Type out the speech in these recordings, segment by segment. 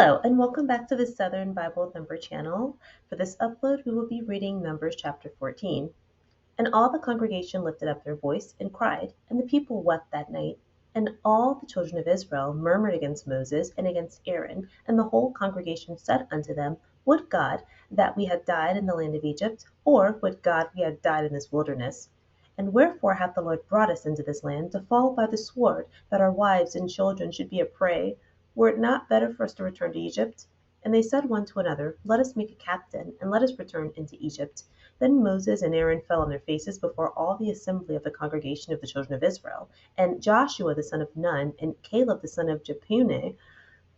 Hello, and welcome back to the Southern Bible Number channel. For this upload, we will be reading Numbers chapter 14. And all the congregation lifted up their voice and cried, and the people wept that night. And all the children of Israel murmured against Moses and against Aaron, and the whole congregation said unto them, Would God that we had died in the land of Egypt, or would God we had died in this wilderness? And wherefore hath the Lord brought us into this land to fall by the sword, that our wives and children should be a prey? Were it not better for us to return to Egypt? And they said one to another, Let us make a captain, and let us return into Egypt. Then Moses and Aaron fell on their faces before all the assembly of the congregation of the children of Israel. And Joshua the son of Nun, and Caleb the son of Jephunneh,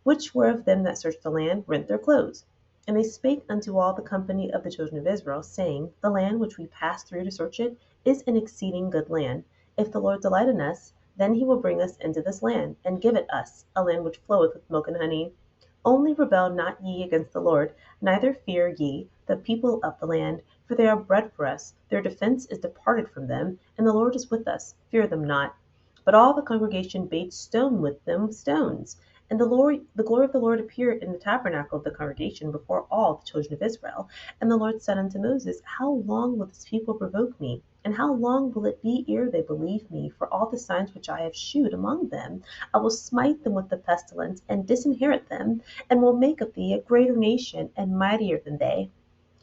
which were of them that searched the land, rent their clothes. And they spake unto all the company of the children of Israel, saying, The land which we passed through to search it is an exceeding good land. If the Lord delight in us, then he will bring us into this land, and give it us, a land which floweth with milk and honey. Only rebel not ye against the Lord, neither fear ye the people of the land, for they are bread for us. Their defense is departed from them, and the Lord is with us. Fear them not. But all the congregation bade stone with them stones. And the glory of the Lord appeared in the tabernacle of the congregation before all the children of Israel. And the Lord said unto Moses, How long will this people provoke me? And how long will it be ere they believe me for all the signs which I have shewed among them? I will smite them with the pestilence, and disinherit them, and will make of thee a greater nation, and mightier than they.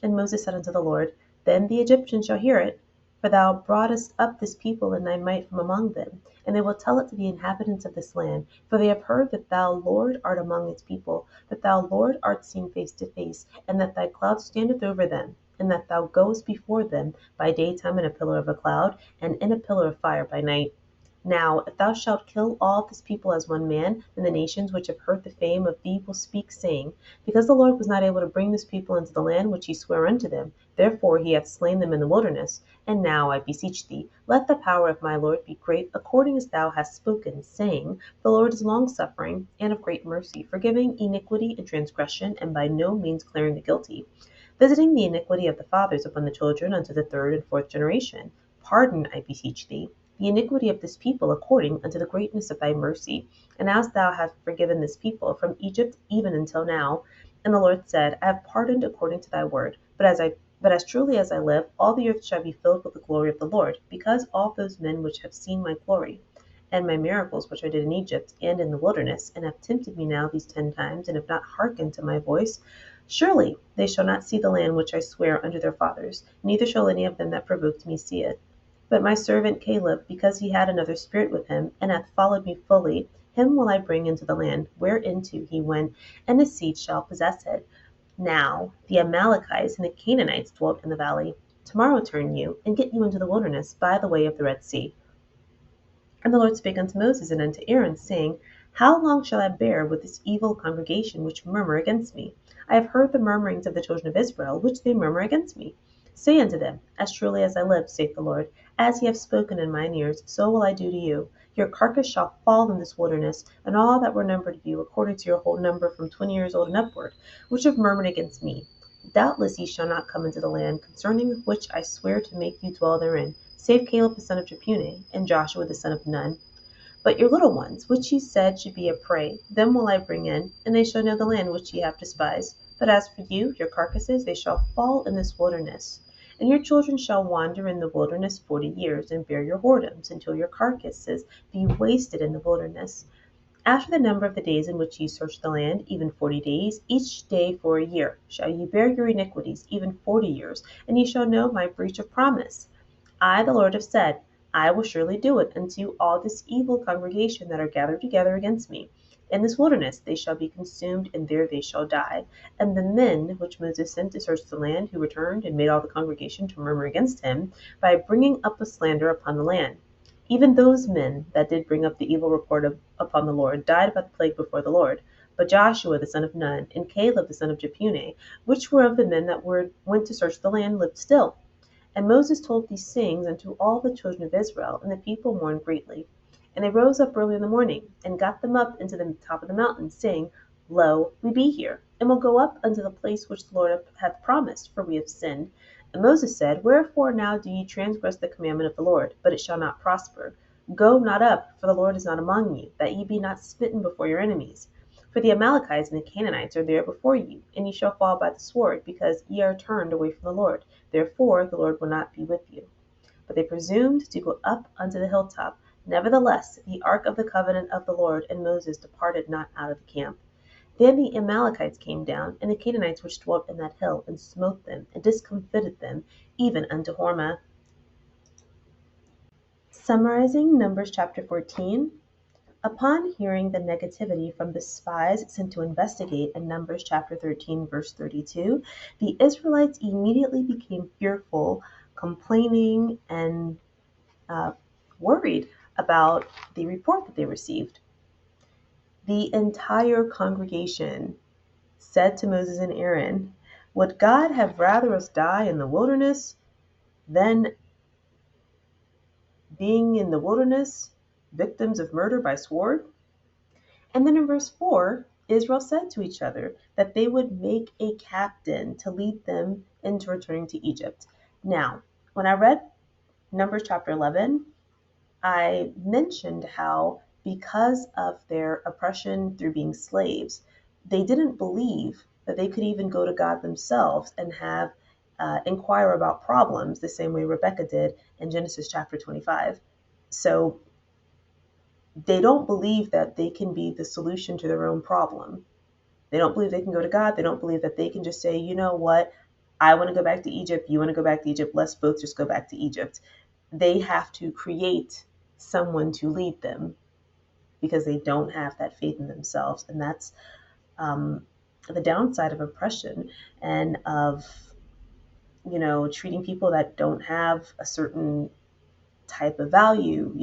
And Moses said unto the Lord, Then the Egyptians shall hear it, for thou broughtest up this people in thy might from among them. And they will tell it to the inhabitants of this land, for they have heard that thou, Lord, art among its people, that thou, Lord, art seen face to face, and that thy cloud standeth over them, and that thou goest before them by daytime in a pillar of a cloud, and in a pillar of fire by night. Now, if thou shalt kill all this people as one man, then the nations which have heard the fame of thee will speak, saying, Because the Lord was not able to bring this people into the land which he sware unto them, therefore he hath slain them in the wilderness. And now, I beseech thee, let the power of my Lord be great, according as thou hast spoken, saying, The Lord is longsuffering, and of great mercy, forgiving iniquity and transgression, and by no means clearing the guilty, visiting the iniquity of the fathers upon the children unto the third and fourth generation. Pardon, I beseech thee, the iniquity of this people according unto the greatness of thy mercy, and as thou hast forgiven this people from Egypt even until now. And the Lord said, I have pardoned according to thy word, but as truly as I live, all the earth shall be filled with the glory of the Lord, because all those men which have seen my glory, and my miracles which I did in Egypt and in the wilderness, and have tempted me now these 10 times, and have not hearkened to my voice, surely they shall not see the land which I swear unto their fathers, neither shall any of them that provoked me see it. But my servant Caleb, because he had another spirit with him, and hath followed me fully, him will I bring into the land whereinto he went, and his seed shall possess it. Now the Amalekites and the Canaanites dwelt in the valley. Tomorrow turn you, and get you into the wilderness by the way of the Red Sea. And the Lord spake unto Moses and unto Aaron, saying, How long shall I bear with this evil congregation which murmur against me? I have heard the murmurings of the children of Israel, which they murmur against me. Say unto them, As truly as I live, saith the Lord, as ye have spoken in mine ears, so will I do to you. Your carcass shall fall in this wilderness, and all that were numbered of you, according to your whole number from 20 years old and upward, which have murmured against me. Doubtless ye shall not come into the land, concerning which I swear to make you dwell therein, save Caleb the son of Jephunneh, and Joshua the son of Nun. But your little ones, which ye said should be a prey, them will I bring in, and they shall know the land which ye have despised. But as for you, your carcasses, they shall fall in this wilderness. And your children shall wander in the wilderness 40 years, and bear your whoredoms, until your carcasses be wasted in the wilderness. After the number of the days in which ye search the land, even 40 days, each day for a year, shall ye bear your iniquities, even 40 years, and ye shall know my breach of promise. I, the Lord, have said, I will surely do it unto all this evil congregation that are gathered together against me. In this wilderness they shall be consumed, and there they shall die. And the men which Moses sent to search the land, who returned and made all the congregation to murmur against him, by bringing up a slander upon the land. Even those men that did bring up the evil report upon the Lord died by the plague before the Lord. But Joshua the son of Nun, and Caleb the son of Jephunneh, which were of the men that went to search the land, lived still. And Moses told these sayings unto all the children of Israel, and the people mourned greatly. And they rose up early in the morning, and got them up into the top of the mountain, saying, Lo, we be here, and will go up unto the place which the Lord hath promised, for we have sinned. And Moses said, Wherefore now do ye transgress the commandment of the Lord? But it shall not prosper. Go not up, for the Lord is not among you, that ye be not smitten before your enemies. For the Amalekites and the Canaanites are there before you, and ye shall fall by the sword, because ye are turned away from the Lord. Therefore the Lord will not be with you. But they presumed to go up unto the hilltop. Nevertheless, the ark of the covenant of the Lord and Moses departed not out of the camp. Then the Amalekites came down, and the Canaanites which dwelt in that hill, and smote them, and discomfited them, even unto Hormah. Summarizing Numbers chapter 14. Upon hearing the negativity from the spies sent to investigate in Numbers chapter 13, verse 32, the Israelites immediately became fearful, complaining, and worried about the report that they received. The entire congregation said to Moses and Aaron, "Would God have rather us die in the wilderness than being in the wilderness, victims of murder by sword?" And then in verse 4, Israel said to each other that they would make a captain to lead them into returning to Egypt. Now, when I read Numbers chapter 11, I mentioned how because of their oppression through being slaves, they didn't believe that they could even go to God themselves and have inquire about problems the same way Rebecca did in Genesis chapter 25. So they don't believe that they can be the solution to their own problem. They don't believe they can go to God. They don't believe that they can just say, you know what, I want to go back to Egypt. You want to go back to Egypt. Let's both just go back to Egypt. They have to create someone to lead them because they don't have that faith in themselves. And that's the downside of oppression and of, treating people that don't have a certain type of value,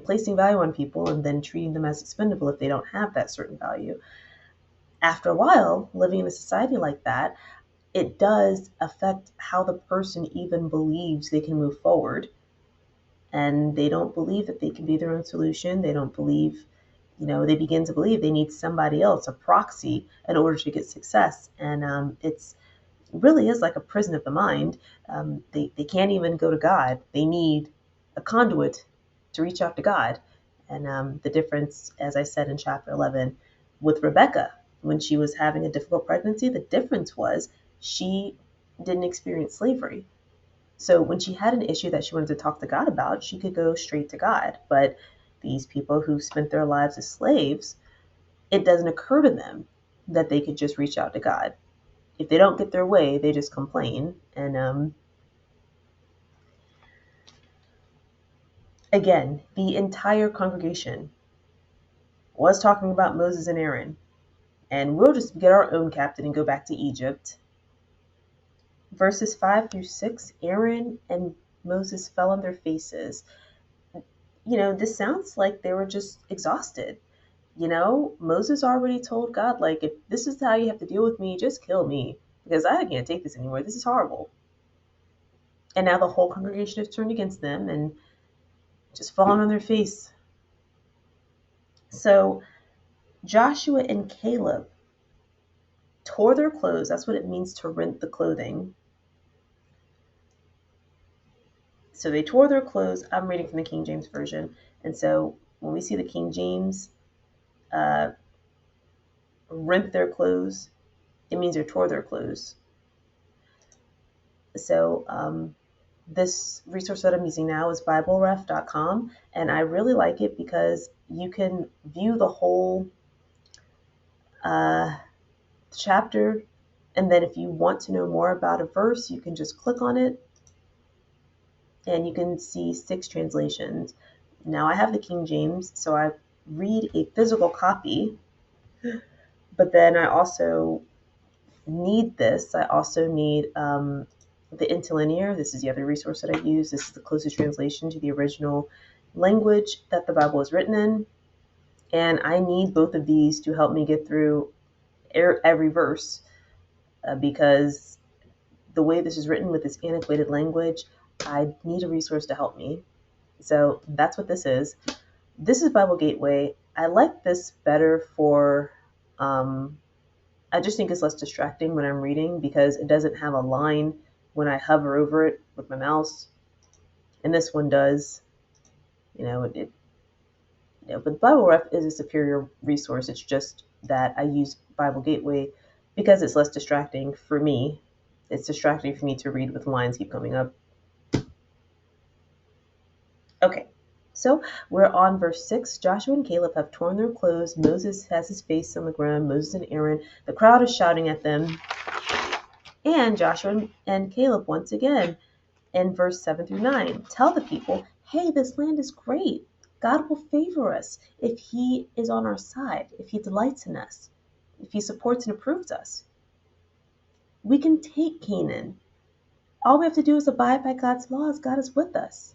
placing value on people and then treating them as expendable if they don't have that certain value. After a while, living in a society like that, it does affect how the person even believes they can move forward. And they don't believe that they can be their own solution. They don't believe, they begin to believe they need somebody else, a proxy, in order to get success. And it really is like a prison of the mind. They can't even go to God. They need a conduit to reach out to God. And the difference, as I said in chapter 11, with Rebecca, when she was having a difficult pregnancy, the difference was she didn't experience slavery. So when she had an issue that she wanted to talk to God about, she could go straight to God. But these people who spent their lives as slaves, it doesn't occur to them that they could just reach out to God. If they don't get their way, they just complain. And again, the entire congregation was talking about Moses and Aaron. And we'll just get our own captain and go back to Egypt. Verses 5 through 6, Aaron and Moses fell on their faces. This sounds like they were just exhausted. Moses already told God, like, if this is how you have to deal with me, just kill me, because I can't take this anymore. This is horrible. And now the whole congregation has turned against them and just fallen on their face. So Joshua and Caleb tore their clothes. That's what it means to rent the clothing. So they tore their clothes. I'm reading from the King James Version. And so when we see the King James rent their clothes, it means they tore their clothes. So this resource that I'm using now is BibleRef.com. And I really like it because you can view the whole chapter. And then if you want to know more about a verse, you can just click on it. And you can see 6 translations. Now I have the King James, so I read a physical copy, but then I also need this. I also need the interlinear. This is the other resource that I use. This is the closest translation to the original language that the Bible is written in. And I need both of these to help me get through every verse because the way this is written with this antiquated language, I need a resource to help me. So that's what this is. This is Bible Gateway. I like this better for, I just think it's less distracting when I'm reading because it doesn't have a line when I hover over it with my mouse. And this one does. but the Bible Ref is a superior resource. It's just that I use Bible Gateway because it's less distracting for me. It's distracting for me to read with lines keep coming up. Okay, so we're on verse 6. Joshua and Caleb have torn their clothes. Moses has his face on the ground. Moses and Aaron. The crowd is shouting at them. And Joshua and Caleb once again in verse 7 through 9 tell the people, hey, this land is great. God will favor us if he is on our side, if he delights in us, if he supports and approves us. We can take Canaan. All we have to do is abide by God's laws. God is with us.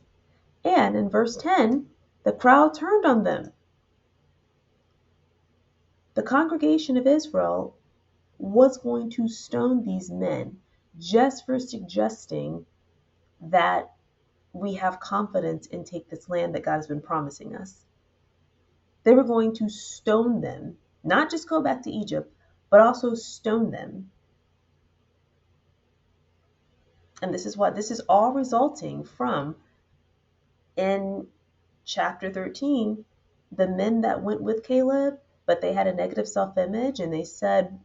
And in verse 10, the crowd turned on them. The congregation of Israel was going to stone these men just for suggesting that we have confidence and take this land that God has been promising us. They were going to stone them, not just go back to Egypt, but also stone them. And this is all resulting from, in chapter 13, the men that went with Caleb, but they had a negative self-image and they said,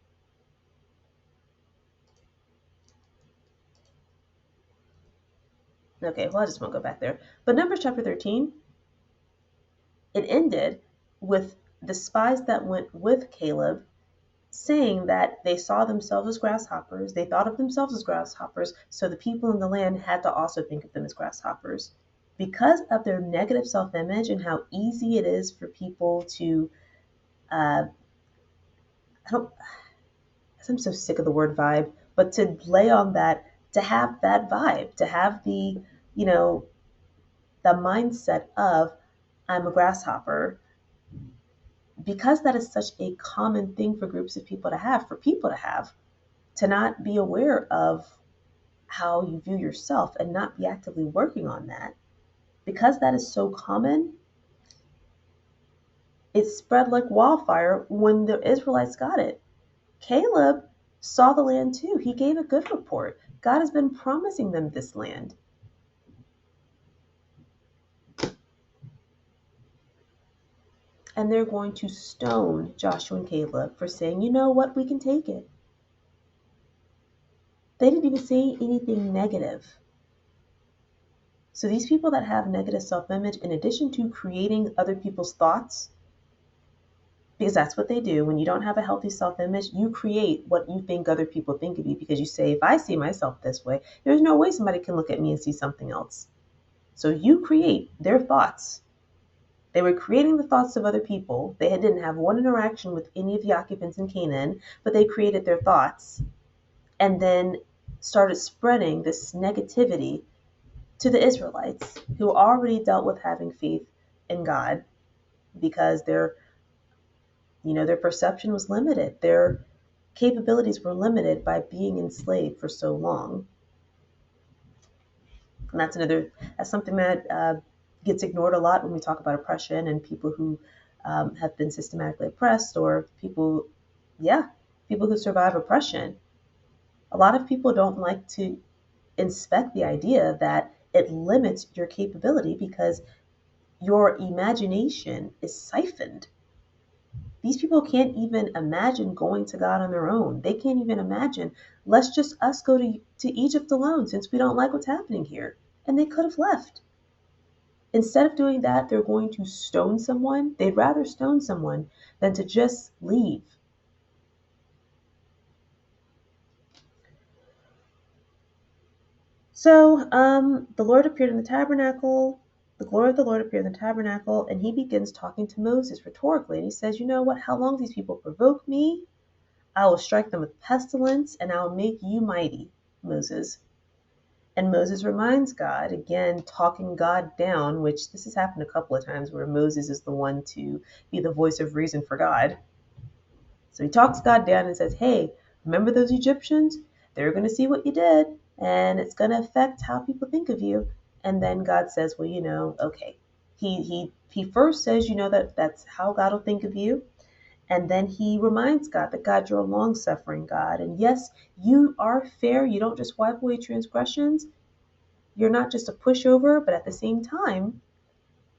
okay, well, I just won't go back there. But Numbers chapter 13, it ended with the spies that went with Caleb saying that they saw themselves as grasshoppers. They thought of themselves as grasshoppers, so the people in the land had to also think of them as grasshoppers. Because of their negative self-image and how easy it is for people to, I'm so sick of the word vibe, but to lay on that, to have that vibe, to have the, the mindset of I'm a grasshopper, because that is such a common thing for groups of people to have, to not be aware of how you view yourself and not be actively working on that. Because that is so common, it spread like wildfire when the Israelites got it. Caleb saw the land too. He gave a good report. God has been promising them this land. And they're going to stone Joshua and Caleb for saying, you know what, we can take it. They didn't even say anything negative. So these people that have negative self-image, in addition to creating other people's thoughts, because that's what they do, when you don't have a healthy self-image, you create what you think other people think of you, because you say, if I see myself this way, there's no way somebody can look at me and see something else. So you create their thoughts. They were creating the thoughts of other people. They didn't have one interaction with any of the occupants in Canaan, but they created their thoughts and then started spreading this negativity to the Israelites, who already dealt with having faith in God because their perception was limited. Their capabilities were limited by being enslaved for so long. And that's something that gets ignored a lot when we talk about oppression and people who have been systematically oppressed, or people who survive oppression. A lot of people don't like to inspect the idea that it limits your capability because your imagination is siphoned. These people can't even imagine going to God on their own. They can't even imagine, let's just us go to Egypt alone since we don't like what's happening here. And they could have left. Instead of doing that, they're going to stone someone. They'd rather stone someone than to just leave. So the Lord appeared in the tabernacle. The glory of the Lord appeared in the tabernacle, and he begins talking to Moses rhetorically. And he says, you know what? How long these people provoke me? I will strike them with pestilence, and I will make you mighty, Moses. And Moses reminds God, again, talking God down, which this has happened a couple of times where Moses is the one to be the voice of reason for God. So he talks God down and says, hey, remember those Egyptians? They're going to see what you did, and it's going to affect how people think of you. And then God says, well, okay. He first says, that's how God will think of you. And then he reminds God that, God, you're a long-suffering God. And yes, you are fair. You don't just wipe away transgressions. You're not just a pushover, but at the same time,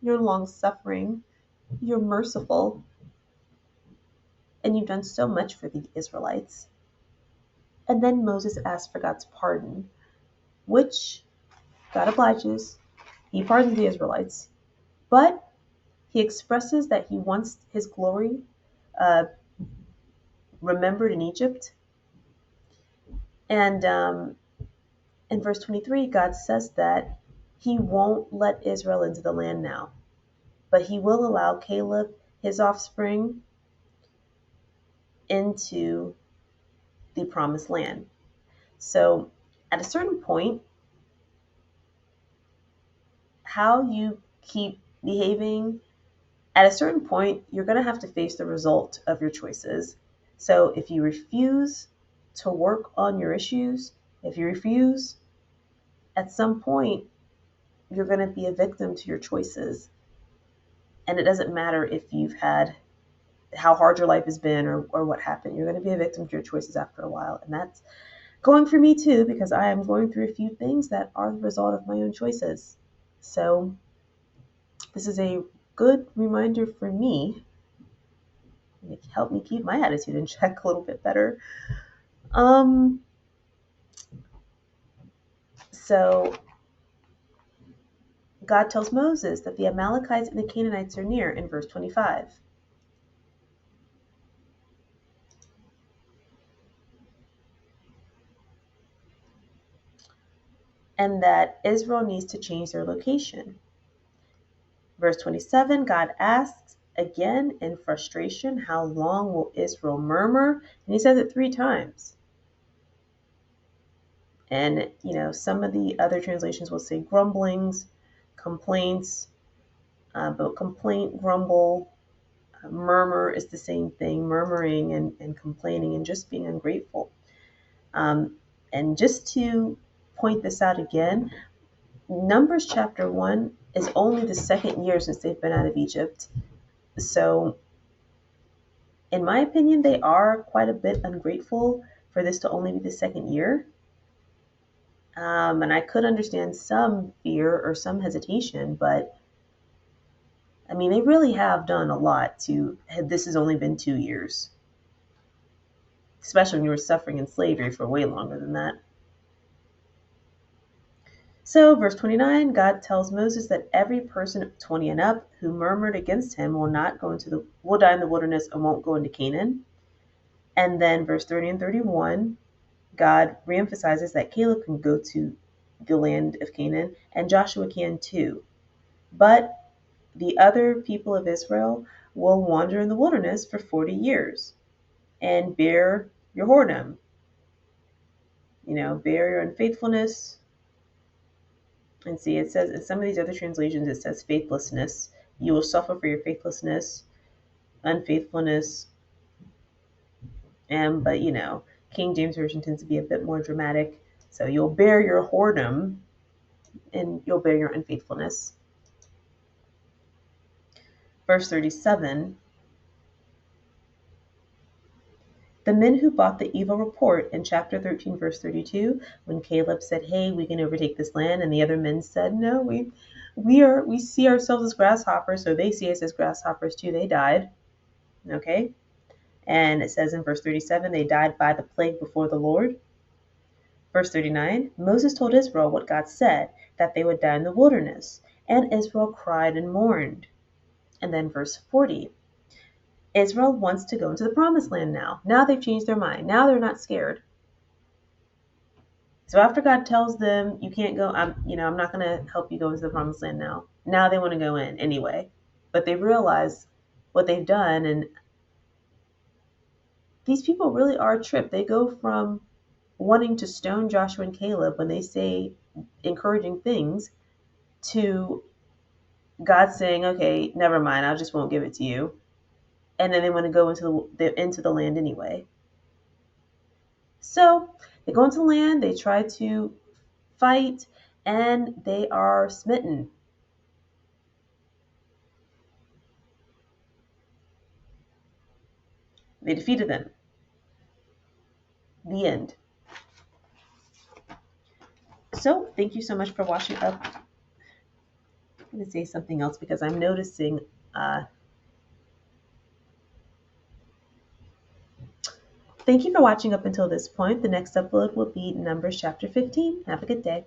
you're long-suffering. You're merciful, and you've done so much for the Israelites. And then Moses asked for God's pardon, which God obliges. He pardons the Israelites, but he expresses that he wants his glory uh, remembered in Egypt. And in verse 23, God says that he won't let Israel into the land now, but he will allow Caleb, his offspring, into the promised land. So at a certain point, how you keep behaving, at a certain point, you're going to have to face the result of your choices. So if you refuse to work on your issues, if you refuse, at some point, you're going to be a victim to your choices. And it doesn't matter if you've had how hard your life has been or what happened. You're going to be a victim to your choices after a while. And that's going for me too, because I am going through a few things that are the result of my own choices. So this is a good reminder for me. It helped me keep my attitude in check a little bit better. So God tells Moses that the Amalekites and the Canaanites are near in verse 25. And that Israel needs to change their location. Verse 27, God asks again in frustration, how long will Israel murmur? And he says it 3 times. And, some of the other translations will say grumblings, complaints, but complaint, grumble, murmur is the same thing, murmuring and complaining and just being ungrateful. And just to point this out again, Numbers chapter 1 is only the 2nd year since they've been out of Egypt. So, in my opinion, they are quite a bit ungrateful for this to only be the 2nd year. And I could understand some fear or some hesitation, but I mean, they really have done a lot this has only been 2 years. Especially when you were suffering in slavery for way longer than that. So, verse 29, God tells Moses that every person 20 and up who murmured against him will die in the wilderness and won't go into Canaan. And then verse 30 and 31, God reemphasizes that Caleb can go to the land of Canaan and Joshua can too. But the other people of Israel will wander in the wilderness for 40 years and bear your whoredom. Bear your unfaithfulness. And see, it says in some of these other translations, it says faithlessness. You will suffer for your faithlessness, unfaithfulness. But King James Version tends to be a bit more dramatic. So you'll bear your whoredom and you'll bear your unfaithfulness. Verse 37, the men who bought the evil report in chapter 13, verse 32, when Caleb said, hey, we can overtake this land, and the other men said, no, we see ourselves as grasshoppers, so they see us as grasshoppers too. They died. Okay? And it says in verse 37, they died by the plague before the Lord. Verse 39, Moses told Israel what God said, that they would die in the wilderness. And Israel cried and mourned. And then verse 40, Israel wants to go into the promised land now. Now they've changed their mind. Now they're not scared. So after God tells them, you can't go, I'm not going to help you go into the promised land now. Now they want to go in anyway. But they realize what they've done, and these people really are tripped. They go from wanting to stone Joshua and Caleb when they say encouraging things to God saying, okay, never mind, I just won't give it to you. And then they want to go into the land anyway. So they go into the land, they try to fight, and they are smitten. They defeated them. The end. So thank you so much for watching up. I'm going to say something else because I'm noticing Thank you for watching up until this point. The next upload will be Numbers chapter 15. Have a good day.